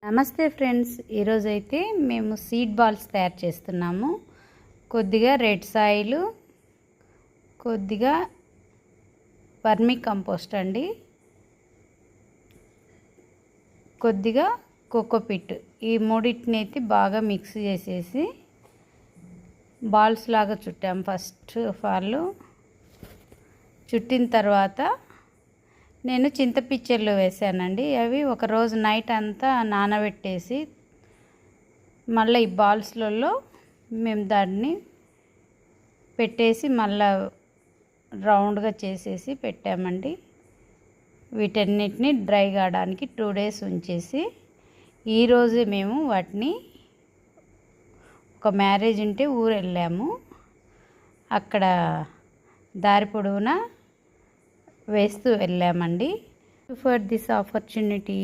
నమస్తే ఫ్రెండ్స్, ఈరోజైతే మేము సీడ్ బాల్స్ తయారు చేస్తున్నాము. కొద్దిగా రెడ్ సాయిల్, కొద్దిగా వర్మీ కంపోస్ట్ అండి, కొద్దిగా కోకోపిట్, ఈ మూడింటిని అయితే బాగా మిక్స్ చేసేసి బాల్స్ లాగా చుట్టాము. ఫస్ట్ ఆఫ్ ఆల్ చుట్టిన తర్వాత నేను చింతపిచ్చర్లు వేసానండి. అవి ఒకరోజు నైట్ అంతా నానబెట్టేసి మళ్ళీ ఈ బాల్స్లలో మేము దాన్ని పెట్టేసి మళ్ళీ రౌండ్గా చేసేసి పెట్టామండి. వీటన్నిటిని డ్రై కావడానికి 2 days ఉంచేసి ఈరోజు మేము వాటిని ఒక మ్యారేజ్ ఉంటే ఊరు వెళ్ళాము. అక్కడ దారి పొడవునా వేస్తూ వెళ్ళామండి. For this opportunity.